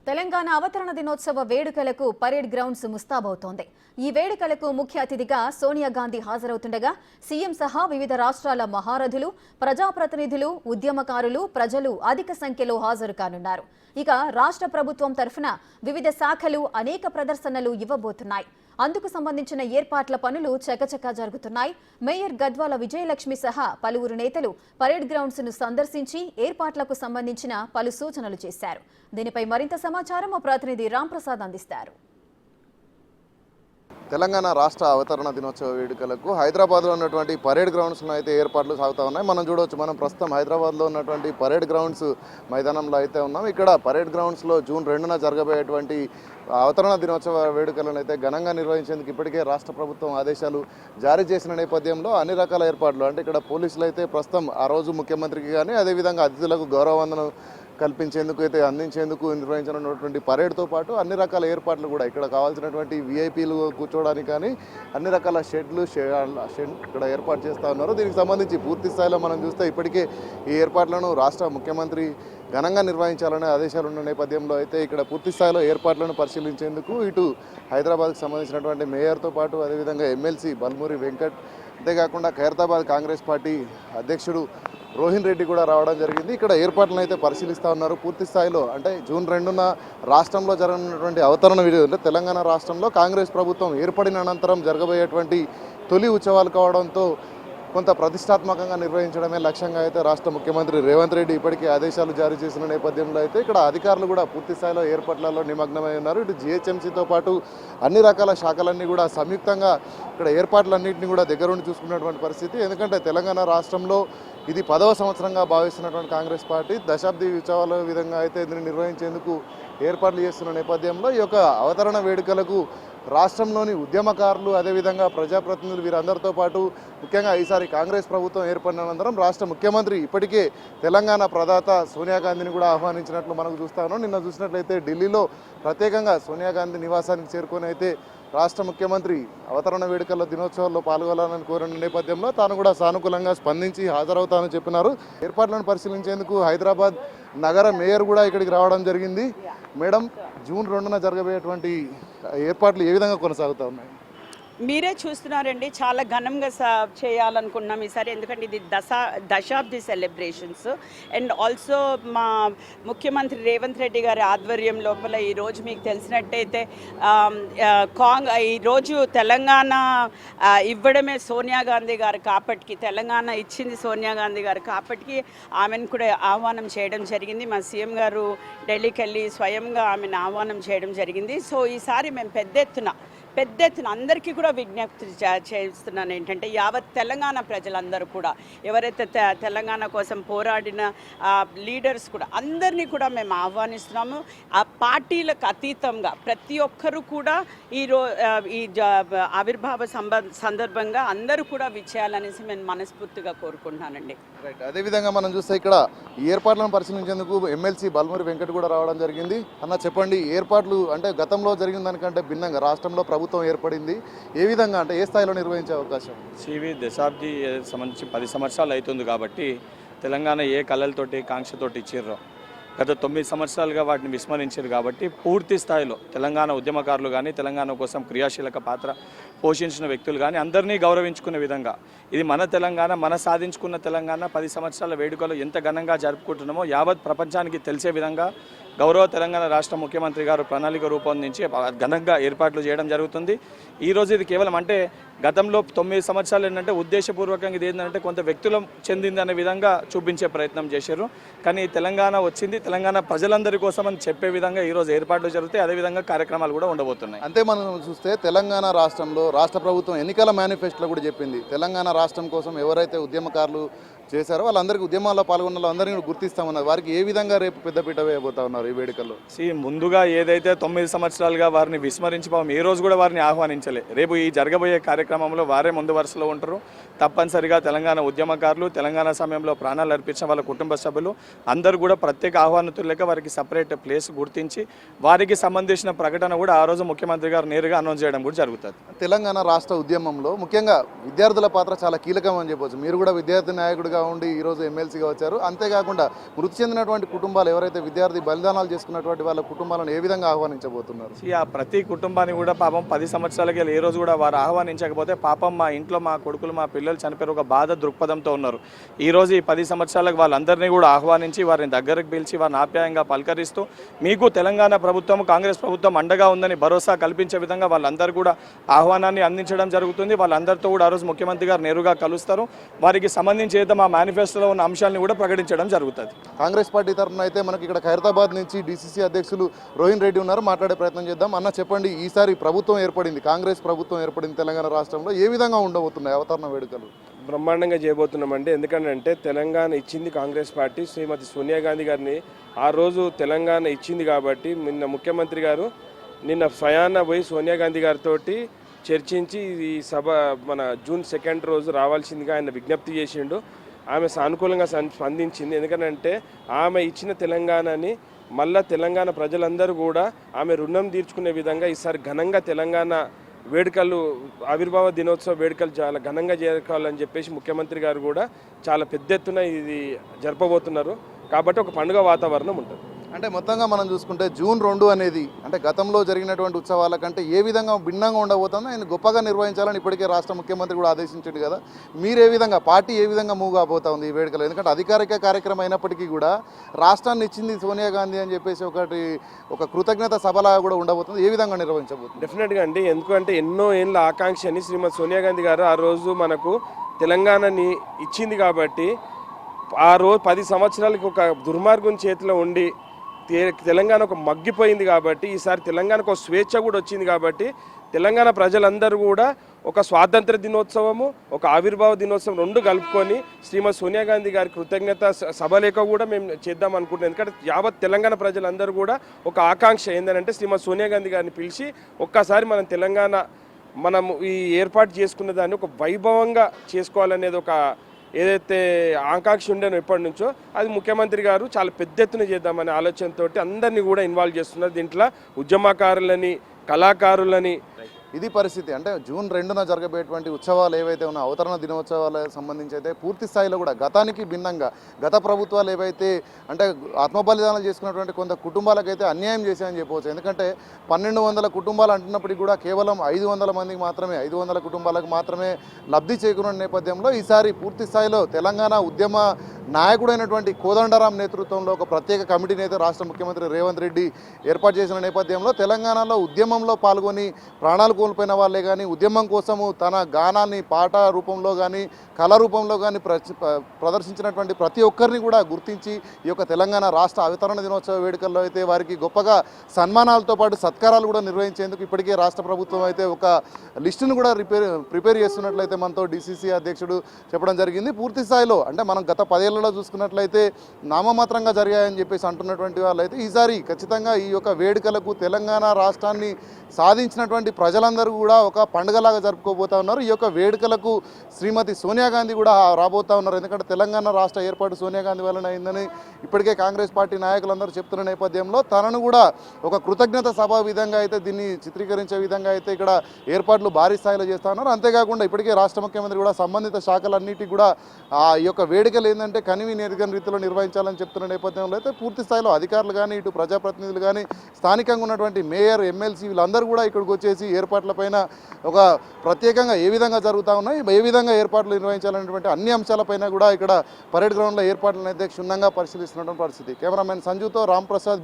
తెలంగాణ అవతరణ దినోత్సవ వేడుకలకు పరేడ్ గ్రౌండ్స్ ముస్తాబవుతోంది. ఈ వేడుకలకు ముఖ్య అతిథిగా సోనియా గాంధీ హాజరవుతుండగా సీఎం సహా వివిధ రాష్ట్రాల మహారథులు, ప్రజాప్రతినిధులు, ఉద్యమకారులు, ప్రజలు అధిక సంఖ్యలో హాజరు కానున్నారు. ఇక రాష్ట్ర ప్రభుత్వం తరఫున వివిధ శాఖలు అనేక ప్రదర్శనలు ఇవ్వబోతున్నాయి. అందుకు సంబంధించిన ఏర్పాట్ల పనులు చకచకా జరుగుతున్నాయి. మేయర్ గద్వాల విజయలక్ష్మి సహా పలువురు నేతలు పరేడ్ గ్రౌండ్స్ ను సందర్శించి ఏర్పాట్లకు సంబంధించిన పలు సూచనలు చేశారు. దీనిపై మరింత సమాచారం మా ప్రతినిధి రాంప్రసాద్ అందిస్తారు. తెలంగాణ రాష్ట్ర అవతరణ దినోత్సవ వేడుకలకు హైదరాబాద్లో ఉన్నటువంటి పరేడ్ గ్రౌండ్స్లో అయితే ఏర్పాట్లు సాగుతూ ఉన్నాయి. మనం చూడవచ్చు, మనం ప్రస్తుతం హైదరాబాద్లో ఉన్నటువంటి పరేడ్ గ్రౌండ్స్ మైదానంలో అయితే ఉన్నాం. ఇక్కడ పరేడ్ గ్రౌండ్స్లో జూన్ 2న జరగబోయేటువంటి అవతరణ దినోత్సవ వేడుకలను అయితే ఘనంగా నిర్వహించేందుకు ఇప్పటికే రాష్ట్ర ప్రభుత్వం ఆదేశాలు జారీ చేసిన నేపథ్యంలో అన్ని రకాల ఏర్పాట్లు, అంటే ఇక్కడ పోలీసులు అయితే ప్రస్తుతం ఆ రోజు ముఖ్యమంత్రికి కానీ అదేవిధంగా అతిథులకు గౌరవవందనం కల్పించేందుకు అయితే అందించేందుకు నిర్వహించినటువంటి పరేడ్తో పాటు అన్ని రకాల ఏర్పాట్లు కూడా ఇక్కడ కావాల్సినటువంటి విఐపీలు కూర్చోవడానికి కానీ అన్ని రకాల షెడ్ ఇక్కడ ఏర్పాటు చేస్తూ ఉన్నారు. దీనికి సంబంధించి పూర్తి స్థాయిలో మనం చూస్తే ఇప్పటికే ఈ ఏర్పాట్లను రాష్ట్ర ముఖ్యమంత్రి ఘనంగా నిర్వహించాలనే ఆదేశాలు ఉన్న నేపథ్యంలో అయితే ఇక్కడ పూర్తి స్థాయిలో ఏర్పాట్లను పరిశీలించేందుకు ఇటు హైదరాబాద్కు సంబంధించినటువంటి మేయర్తో పాటు అదేవిధంగా ఎమ్మెల్సీ బల్మూరి వెంకట్, అంతేకాకుండా ఖైరతాబాద్ కాంగ్రెస్ పార్టీ అధ్యక్షుడు రోహిన్ రెడ్డి కూడా రావడం జరిగింది. ఇక్కడ ఏర్పాట్లను అయితే పరిశీలిస్తూ ఉన్నారు పూర్తి స్థాయిలో. అంటే జూన్ 2న రాష్ట్రంలో జరగనున్నటువంటి అవతరణ అంటే తెలంగాణ రాష్ట్రంలో కాంగ్రెస్ ప్రభుత్వం ఏర్పడిన అనంతరం జరగబోయేటువంటి తొలి ఉత్సవాలు కావడంతో కొంత ప్రతిష్టాత్మకంగా నిర్వహించడమే లక్ష్యంగా అయితే రాష్ట్ర ముఖ్యమంత్రి రేవంత్ రెడ్డి ఇప్పటికీ ఆదేశాలు జారీ చేసిన నేపథ్యంలో అయితే ఇక్కడ అధికారులు కూడా పూర్తి స్థాయిలో ఏర్పాట్లలో నిమగ్నమై ఉన్నారు. ఇటు జిహెచ్ఎంసీతో పాటు అన్ని రకాల శాఖలన్నీ కూడా సంయుక్తంగా ఇక్కడ ఏర్పాట్లన్నింటినీ కూడా దగ్గరుండి చూసుకున్నటువంటి పరిస్థితి. ఎందుకంటే తెలంగాణ రాష్ట్రంలో ఇది 10వ సంవత్సరంగా భావిస్తున్నటువంటి కాంగ్రెస్ పార్టీ దశాబ్ది ఉత్సవాల విధంగా అయితే దీన్ని నిర్వహించేందుకు ఏర్పాట్లు చేస్తున్న నేపథ్యంలో ఈ యొక్క అవతరణ వేడుకలకు రాష్ట్రంలోని ఉద్యమకారులు అదేవిధంగా ప్రజాప్రతినిధులు వీరందరితో పాటు ముఖ్యంగా ఈసారి కాంగ్రెస్ ప్రభుత్వం ఏర్పడిన అనంతరం రాష్ట్ర ముఖ్యమంత్రి ఇప్పటికే తెలంగాణ ప్రదాత సోనియా గాంధీని కూడా ఆహ్వానించినట్లు మనకు చూస్తా ఉన్నాం. నిన్న చూసినట్లయితే ఢిల్లీలో ప్రత్యేకంగా సోనియా గాంధీ నివాసానికి చేరుకొని అయితే రాష్ట్ర ముఖ్యమంత్రి అవతరణ వేడుకల దినోత్సవాల్లో పాల్గొనాలని కోరిన నేపథ్యంలో తాను కూడా సానుకూలంగా స్పందించి హాజరవుతానని చెప్పినారు. ఏర్పాట్లను పరిశీలించేందుకు హైదరాబాద్ నగర మేయర్ కూడా ఇక్కడికి రావడం జరిగింది. మేడం, జూన్ 2న జరగబోయేటువంటి ఏర్పాట్లు ఏ విధంగా కొనసాగుతూ ఉన్నాయి? మీరే చూస్తున్నారండి, చాలా ఘనంగా చేయాలనుకున్నాం ఈసారి. ఎందుకంటే ఇది దశాబ్ది సెలబ్రేషన్స్ అండ్ ఆల్సో మా ముఖ్యమంత్రి రేవంత్ రెడ్డి గారి ఆధ్వర్యం లోపల ఈరోజు మీకు తెలిసినట్టయితే ఈరోజు తెలంగాణ ఇవ్వడమే సోనియా గాంధీ గారు కాబట్టి, తెలంగాణ ఇచ్చింది సోనియా గాంధీ గారు కాబట్టి ఆమెను కూడా ఆహ్వానం చేయడం జరిగింది. మా సీఎం గారు ఢిల్లీకి వెళ్ళి స్వయంగా ఆమెను ఆహ్వానం చేయడం జరిగింది. సో ఈసారి మేము పెద్ద ఎత్తున అందరికీ కూడా విజ్ఞప్తి చేస్తున్నాను ఏంటంటే, యావత్ తెలంగాణ ప్రజలందరూ కూడా, ఎవరైతే తెలంగాణ కోసం పోరాడిన లీడర్స్ కూడా అందరినీ కూడా మేము ఆహ్వానిస్తున్నాము. ఆ పార్టీలకు అతీతంగా ప్రతి ఒక్కరూ కూడా ఈ ఆవిర్భావ సందర్భంగా అందరూ కూడా విచ్చేయాలనేసి నేను మనస్ఫూర్తిగా కోరుకుంటున్నానండి. రైట్. అదేవిధంగా మనం చూస్తే ఇక్కడ ఈ ఏర్పాట్లను పరిశీలించేందుకు ఎమ్మెల్సీ బల్మూరి వెంకట్ కూడా రావడం జరిగింది. అన్న, చెప్పండి, ఏర్పాట్లు అంటే గతంలో జరిగిన దానికంటే భిన్నంగా రాష్ట్రంలో ప్రభుత్వం ఏర్పడింది, ఏ విధంగా అంటే ఏ స్థాయిలో నిర్వహించే అవకాశం? సివి దశాబ్ది సంబంధించి 10 సంవత్సరాలు అవుతుంది కాబట్టి తెలంగాణ ఏ కళలతోటి కాంక్షతోటి ఇచ్చిర్రో గత 9 సంవత్సరాలుగా వాటిని విస్మరించారు కాబట్టి పూర్తి స్థాయిలో తెలంగాణ ఉద్యమకారులు కానీ తెలంగాణ కోసం క్రియాశీలక పాత్ర పోషించిన వ్యక్తులు కానీ అందరినీ గౌరవించుకునే విధంగా, ఇది మన తెలంగాణ, మన సాధించుకున్న తెలంగాణ 10 సంవత్సరాల వేడుకలు ఎంత ఘనంగా జరుపుకుంటున్నామో యావత్ ప్రపంచానికి తెలిసే విధంగా గౌరవ తెలంగాణ రాష్ట్ర ముఖ్యమంత్రి గారు ప్రణాళిక రూపొందించి ఘనంగా ఏర్పాట్లు చేయడం జరుగుతుంది. ఈరోజు ఇది కేవలం అంటే గతంలో 9 సంవత్సరాలు ఏంటంటే ఉద్దేశపూర్వకంగా ఇది ఏంటంటే కొంత వ్యక్తులం చెందింది అనే విధంగా చూపించే ప్రయత్నం చేశారు. కానీ తెలంగాణ వచ్చింది తెలంగాణ ప్రజలందరి కోసం అని చెప్పే విధంగా ఈరోజు ఏర్పాట్లు జరుగుతాయి. అదేవిధంగా కార్యక్రమాలు కూడా ఉండబోతున్నాయి. అంతే మనం చూస్తే తెలంగాణ రాష్ట్రంలో రాష్ట్ర ప్రభుత్వం ఎన్నికల మేనిఫెస్టోలో కూడా చెప్పింది, తెలంగాణ రాష్ట్రం కోసం ఎవరైతే ఉద్యమకారులు చేశారో వాళ్ళందరికీ ఉద్యమాల్లో పాల్గొన్న వాళ్ళందరినీ గుర్తిస్తామన్నారు. వారికి ఏ విధంగా రేపు పెద్దపీట వేయబోతా ఉన్నారు ఈ వేడుకల్లో? ముందుగా ఏదైతే 9 సంవత్సరాలుగా వారిని విస్మరించిపోం, ఏ రోజు కూడా వారిని ఆహ్వానించలే. రేపు ఈ జరగబోయే కార్యక్రమంలో వారే ముందు వరుసలో ఉంటారు. తప్పనిసరిగా తెలంగాణ ఉద్యమకారులు, తెలంగాణ సమయంలో ప్రాణాలు అర్పించిన వాళ్ళ కుటుంబ సభ్యులు అందరూ కూడా ప్రత్యేక ఆహ్వానితులు లేక వారికి సపరేట్ ప్లేస్ గుర్తించి వారికి సంబంధించిన ప్రకటన కూడా ఆ రోజు ముఖ్యమంత్రి గారు నేరుగా అనౌన్స్ చేయడం కూడా జరుగుతుంది. తెలంగాణ రాష్ట్ర ఉద్యమంలో ముఖ్యంగా విద్యార్థుల పాత్ర చాలా కీలకం అని చెప్పవచ్చు. మీరు కూడా విద్యార్థి నాయకుడిగా చైర్మన్గా ఉండి ఈరోజు ఎమ్మెల్సీగా వచ్చారు. అంతేకాకుండా మృతి చెందినటువంటి కుటుంబాలు ఎవరైతే విద్యార్థి బలిదానాలు చేసుకున్నటువంటి వాళ్ళ కుటుంబాలను ఏ విధంగా ఆహ్వానించబోతున్నారు? ఆ ప్రతి కుటుంబాన్ని కూడా పాపం 10 సంవత్సరాలకి ఏ రోజు కూడా వారు ఆహ్వానించకపోతే పాపం మా ఇంట్లో మా కొడుకులు మా పిల్లలు చనిపోయారు ఒక బాధ దృక్పథంతో ఉన్నారు. ఈరోజు ఈ 10 సంవత్సరాలకు వాళ్ళందరినీ కూడా ఆహ్వానించి వారిని దగ్గరకు పిలిచి వారిని ఆప్యాయంగా పలకరిస్తూ మీకు తెలంగాణ ప్రభుత్వం కాంగ్రెస్ ప్రభుత్వం అండగా ఉందని భరోసా కల్పించే విధంగా వాళ్ళందరూ కూడా ఆహ్వానాన్ని అందించడం జరుగుతుంది. వాళ్ళందరితో కూడా ఆ రోజు ముఖ్యమంత్రి గారు నేరుగా కలుస్తారు. వారికి సంబంధించి అయితే మా మేనిఫెస్టోలో ఉన్న అంశాలను కూడా ప్రకటించడం జరుగుతుంది. కాంగ్రెస్ పార్టీ తరఫున అయితే మనకి ఇక్కడ ఖైరతాబాద్ నుంచి డీసీసీ అధ్యక్షులు రోహిన్ రెడ్డి ఉన్నారు. మాట్లాడే ప్రయత్నం చేద్దాం. అన్న, చెప్పండి, ఈసారి ప్రభుత్వం ఏర్పడింది, కాంగ్రెస్ ప్రభుత్వం ఏర్పడింది తెలంగాణ రాష్ట్రంలో, ఏ విధంగా ఉండబోతున్నాయి అవతరణ వేడుకలు? బ్రహ్మాండంగా చేయబోతున్నామండి. ఎందుకంటే తెలంగాణ ఇచ్చింది కాంగ్రెస్ పార్టీ, శ్రీమతి సోనియా గాంధీ గారిని ఆ రోజు తెలంగాణ ఇచ్చింది కాబట్టి నిన్న ముఖ్యమంత్రి గారు నిన్న స్వయాన పోయి సోనియా గాంధీ గారితో చర్చించి ఈ సభ మన జూన్ 2 రోజు రావాల్సిందిగా ఆయన విజ్ఞప్తి చేసిండు. ఆమె సానుకూలంగా స్పందించింది. ఎందుకంటే ఆమె ఇచ్చిన తెలంగాణని మళ్ళా తెలంగాణ ప్రజలందరూ కూడా ఆమె రుణం తీర్చుకునే విధంగా ఈసారి ఘనంగా తెలంగాణ వేడుకలు ఆవిర్భావ దినోత్సవ వేడుకలు చాలా ఘనంగా జరగాలని చెప్పేసి ముఖ్యమంత్రి గారు కూడా చాలా పెద్ద ఎత్తున ఇది జరపబోతున్నారు. కాబట్టి ఒక పండుగ వాతావరణం ఉంటుంది. అంటే మొత్తంగా మనం చూసుకుంటే జూన్ 2 అనేది అంటే గతంలో జరిగినటువంటి ఉత్సవాల కంటే ఏ విధంగా భిన్నంగా ఉండబోతుందో ఆయన గొప్పగా నిర్వహించాలని ఇప్పటికే రాష్ట్ర ముఖ్యమంత్రి కూడా ఆదేశించాడు కదా. మీరు ఏ విధంగా, పార్టీ ఏ విధంగా మూవ్ కాబోతా ఉంది ఈ వేడుకలు? ఎందుకంటే అధికారిక కార్యక్రమం అయినప్పటికీ కూడా రాష్ట్రాన్ని ఇచ్చింది సోనియా గాంధీ అని చెప్పేసి ఒక కృతజ్ఞత సభలాగా కూడా ఉండబోతుంది. ఏ విధంగా నిర్వహించబోతుంది? డెఫినెట్గా అండి. ఎందుకంటే ఎన్నో ఏళ్ళ ఆకాంక్షని శ్రీమతి సోనియా గాంధీ గారు ఆ రోజు మనకు తెలంగాణని ఇచ్చింది కాబట్టి ఆ రోజు 10 సంవత్సరాలకి ఒక దుర్మార్గం చేతిలో ఉండి తెలంగాణ ఒక మగ్గిపోయింది కాబట్టి ఈసారి తెలంగాణకు ఒక స్వేచ్ఛ కూడా వచ్చింది కాబట్టి తెలంగాణ ప్రజలందరూ కూడా ఒక స్వాతంత్ర దినోత్సవము ఒక ఆవిర్భావ దినోత్సవం రెండు కలుపుకొని శ్రీమతి సోనియా గాంధీ గారి కృతజ్ఞత సభలేక కూడా మేము చేద్దాం అనుకుంటున్నాం. ఎందుకంటే యావత్ తెలంగాణ ప్రజలందరూ కూడా ఒక ఆకాంక్ష ఏంటంటే శ్రీమతి సోనియా గాంధీ గారిని పిలిచి ఒక్కసారి మనం తెలంగాణ మనము ఈ ఏర్పాటు చేసుకున్న దాన్ని ఒక వైభవంగా చేసుకోవాలనేది ఒక ఏదైతే ఆకాంక్ష ఉండేనో ఎప్పటి నుంచో అది ముఖ్యమంత్రి గారు చాలా పెద్ద ఎత్తున చేద్దామనే ఆలోచనతో అందరినీ కూడా ఇన్వాల్వ్ చేస్తున్నారు. దీంట్లో ఉద్యమకారులని, కళాకారులని. ఇది పరిస్థితి. అంటే జూన్ 2న జరగబోయేటువంటి ఉత్సవాలు ఏవైతే ఉన్నాయో అవతరణ దినోత్సవాలకు సంబంధించి అయితే పూర్తి స్థాయిలో కూడా గతానికి భిన్నంగా గత ప్రభుత్వాలు ఏవైతే అంటే ఆత్మబలిదానాలు చేసుకున్నటువంటి కొంత కుటుంబాలకైతే అన్యాయం చేశాయని చెప్పవచ్చు. ఎందుకంటే 1200 కుటుంబాలు అంటున్నప్పటికీ కూడా కేవలం 500 మందికి మాత్రమే 500 కుటుంబాలకు మాత్రమే లబ్ధి చేకూరిన నేపథ్యంలో ఈసారి పూర్తి స్థాయిలో తెలంగాణ ఉద్యమ నాయకుడైనటువంటి కోదండరాం నేతృత్వంలో ఒక ప్రత్యేక కమిటీని అయితే రాష్ట్ర ముఖ్యమంత్రి రేవంత్ రెడ్డి ఏర్పాటు చేసిన నేపథ్యంలో తెలంగాణలో ఉద్యమంలో పాల్గొని ప్రాణాలు కోల్పోయిన వాళ్ళే కానీ ఉద్యమం కోసము తన గానాన్ని పాట రూపంలో కానీ కళ రూపంలో కానీ ప్రదర్శించినటువంటి ప్రతి ఒక్కరిని కూడా గుర్తించి ఈ యొక్క తెలంగాణ రాష్ట్ర అవతరణ దినోత్సవ వేడుకల్లో అయితే వారికి గొప్పగా సన్మానాలతో పాటు సత్కారాలు కూడా నిర్వహించేందుకు ఇప్పటికే రాష్ట్ర ప్రభుత్వం అయితే ఒక లిస్టును కూడా ప్రిపేర్ చేస్తున్నట్లయితే మనతో డీసీసీ అధ్యక్షుడు చెప్పడం జరిగింది. పూర్తి స్థాయిలో అంటే మనం గత 10 ఏళ్లలో చూసుకున్నట్లయితే నామమాత్రంగా జరిగాయని చెప్పేసి అంటున్నటువంటి వాళ్ళు అయితే ఈసారి ఖచ్చితంగా ఈ యొక్క వేడుకలకు తెలంగాణ రాష్ట్రాన్ని సాధించినటువంటి ప్రజలందరూ కూడా ఒక పండుగలాగా జరుపుకోబోతా ఉన్నారు. ఈ యొక్క వేడుకలకు శ్రీమతి సోనియా గాంధీ కూడా రాబోతా ఉన్నారు. ఎందుకంటే తెలంగాణ రాష్ట్ర ఏర్పాటు సోనియా గాంధీ వలన అయిందని ఇప్పటికే కాంగ్రెస్ పార్టీ నాయకులందరూ చెప్తున్న నేపథ్యంలో తనను కూడా ఒక కృతజ్ఞత సభ విధంగా అయితే దీన్ని చిత్రీకరించే విధంగా అయితే ఇక్కడ ఏర్పాట్లు భారీ స్థాయిలో చేస్తూ ఉన్నారు. అంతేకాకుండా ఇప్పటికే రాష్ట్ర ముఖ్యమంత్రి కూడా సంబంధిత శాఖలన్నిటికీ కూడా ఈ యొక్క వేడుకలు ఏంటంటే కనివి నెరగని రీతిలో నిర్వహించాలని చెప్తున్న నేపథ్యంలో అయితే పూర్తి స్థాయిలో అధికారులు కానీ ఇటు ప్రజాప్రతినిధులు కానీ స్థానికంగా ఉన్నటువంటి మేయర్, ఎమ్మెల్సీ వీళ్ళందరూ కూడా ఇక్కడికి వచ్చేసి ఏర్పాట్లపైన ఒక ప్రత్యేకంగా ఏ విధంగా జరుగుతూ ఉన్నాయి, ఏ విధంగా ఏర్పాట్లు నిర్వహించాలనేటువంటి అన్ని అంశాలపైన కూడా ఇక్కడ పరేడ్ గ్రౌండ్లో ఏర్పాట్లను అయితే క్షుణ్ణంగా పరిశీలిస్తున్నటువంటి పరిస్థితి. కెమెరామెన్ సంజుతో రామ్ ప్రసాద్.